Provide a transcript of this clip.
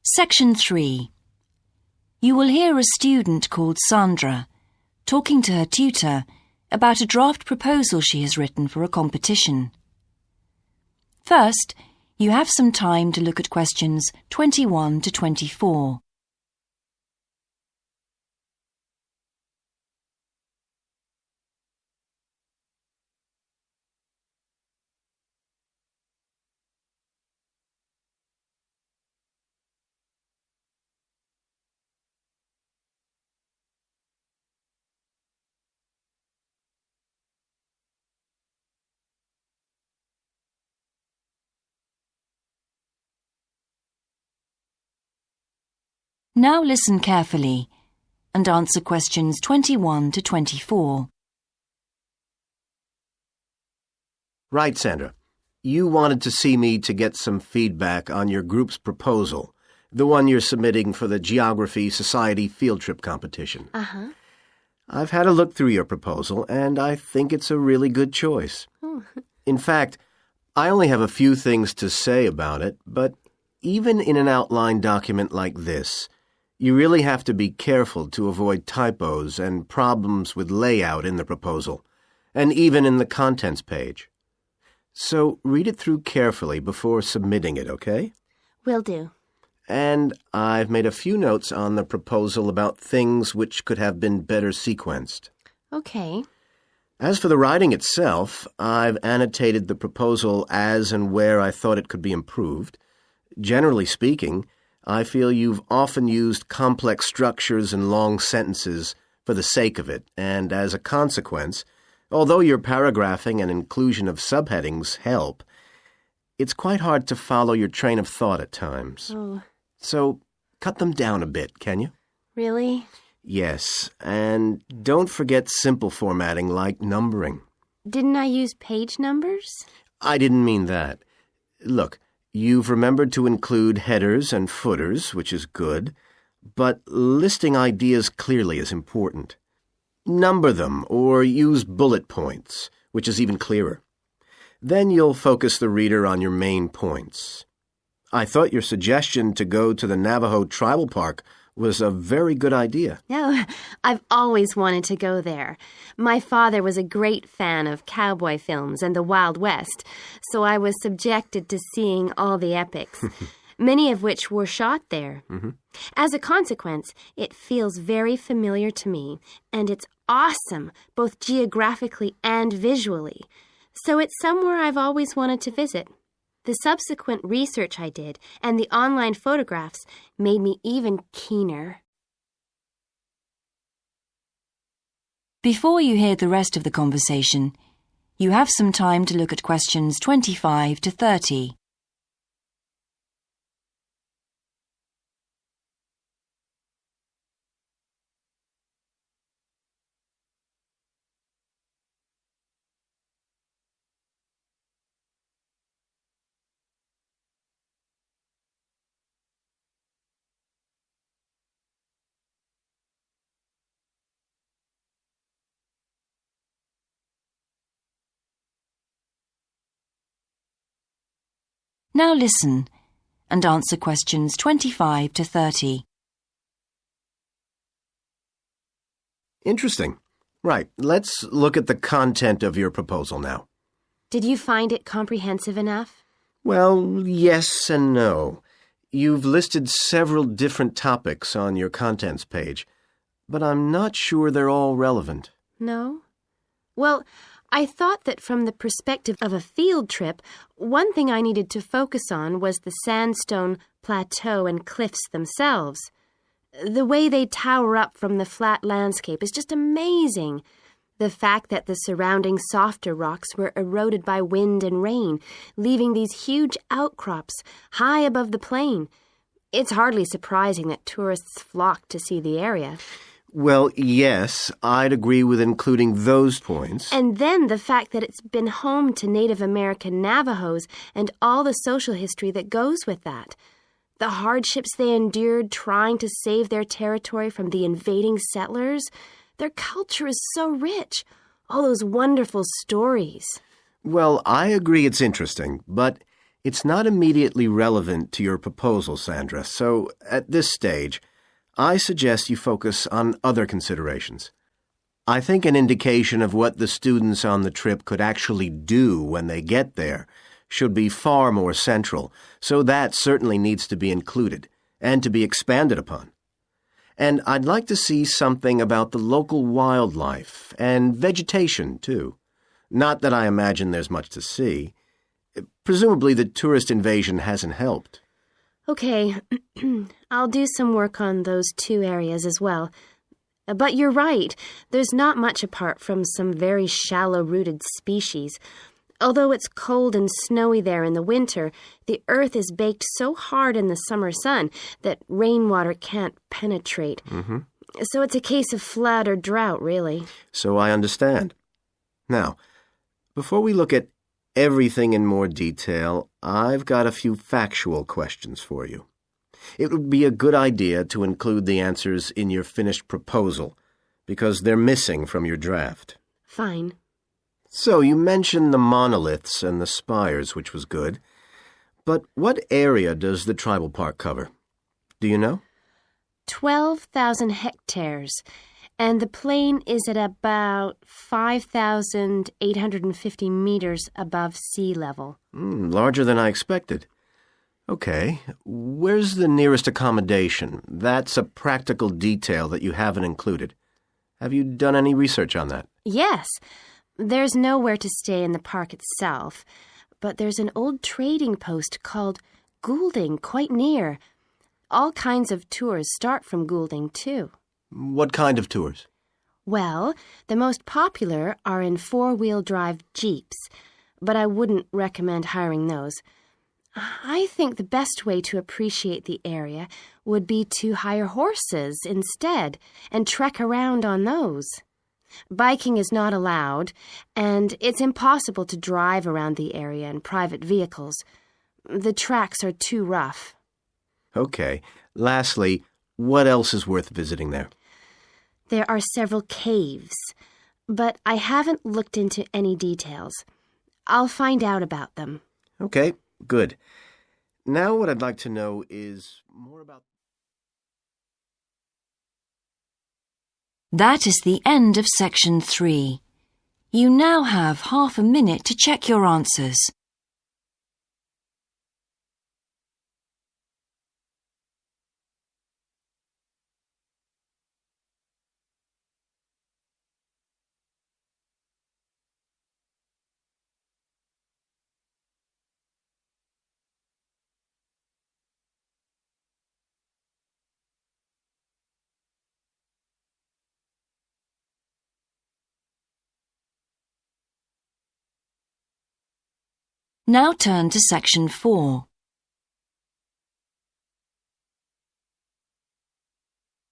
Section 3. You will hear a student called Sandra talking to her tutor about a draft proposal she has written for a competition. First, you have some time to look at questions 21 to 24. Now listen carefully and answer questions 21 to 24. Right, Sandra. You wanted to see me to get some feedback on your group's proposal, the one you're submitting for the Geography Society field trip competition. Uh-huh. I've had a look through your proposal, and I think it's a really good choice. Oh. In fact, I only have a few things to say about it, but even in an outline document like this, you really have to be careful to avoid typos and problems with layout in the proposal, and even in the contents page. So read it through carefully before submitting it, okay? Will do. And I've made a few notes on the proposal about things which could have been better sequenced. Okay. As for the writing itself, I've annotated the proposal as and where I thought it could be improved. Generally speaking, I feel you've often used complex structures and long sentences for the sake of it, and as a consequence, although your paragraphing and inclusion of subheadings help, it's quite hard to follow your train of thought at times. Oh. So cut them down a bit, can you? Really? Yes, and don't forget simple formatting like numbering. Didn't I use page numbers? I didn't mean that. Look, you've remembered to include headers and footers, which is good, but listing ideas clearly is important. Number them or use bullet points, which is even clearer. Then you'll focus the reader on your main points. I thought your suggestion to go to the Navajo Tribal Park was a very good idea. No, I've always wanted to go there. My father was a great fan of cowboy films and the Wild West, so I was subjected to seeing all the epics, many of which were shot there. Mm-hmm. As a consequence, it feels very familiar to me, and it's awesome, both geographically and visually. So it's somewhere I've always wanted to visit. The subsequent research I did and the online photographs made me even keener. Before you hear the rest of the conversation, you have some time to look at questions 25 to 30. Now listen and answer questions 25 to 30. Interesting. Right, let's look at the content of your proposal now. Did you find it comprehensive enough? Well, yes and no. You've listed several different topics on your contents page, but I'm not sure they're all relevant. No? Well, I thought that from the perspective of a field trip, one thing I needed to focus on was the sandstone plateau and cliffs themselves. The way they tower up from the flat landscape is just amazing. The fact that the surrounding softer rocks were eroded by wind and rain, leaving these huge outcrops high above the plain. It's hardly surprising that tourists flock to see the area. Well, yes, I'd agree with including those points. And then the fact that it's been home to Native American Navajos and all the social history that goes with that. The hardships they endured trying to save their territory from the invading settlers. Their culture is so rich. All those wonderful stories. Well, I agree it's interesting, but It's not immediately relevant to your proposal, Sandra, so at this stage, I suggest you focus on other considerations. I think an indication of what the students on the trip could actually do when they get there should be far more central, so that certainly needs to be included and to be expanded upon. And I'd like to see something about the local wildlife and vegetation, too. Not that I imagine there's much to see. Presumably the tourist invasion hasn't helped. Okay, I'll do some work on those two areas as well. But you're right, there's not much apart from some very shallow-rooted species. Although it's cold and snowy there in the winter, the earth is baked so hard in the summer sun that rainwater can't penetrate. So it's a case of flood or drought, really. So I understand. Now, before we look at everything in more detail, I've got a few factual questions for you. It would be a good idea to include the answers in your finished proposal, because they're missing from your draft. Fine. So you mentioned the monoliths and the spires, which was good. But what area does the tribal park cover? Do you know? 12,000 hectares, and the plain is at about 5,850 meters above sea level. Larger than I expected. Okay, where's the nearest accommodation? That's a practical detail that you haven't included. Have you done any research on that? Yes, there's nowhere to stay in the park itself, but there's an old trading post called Goulding quite near. All kinds of tours start from Goulding, too. What kind of tours? Well, the most popular are in four-wheel drive Jeeps, but I wouldn't recommend hiring those. I think the best way to appreciate the area would be to hire horses instead and trek around on those. Biking is not allowed, and it's impossible to drive around the area in private vehicles. The tracks are too rough. Okay. Lastly, what else is worth visiting there? There are several caves, but I haven't looked into any details. I'll find out about them. Okay, good. Now what I'd like to know is more about... That is the end of section 3. You now have half a minute to check your answers. Now turn to section 4.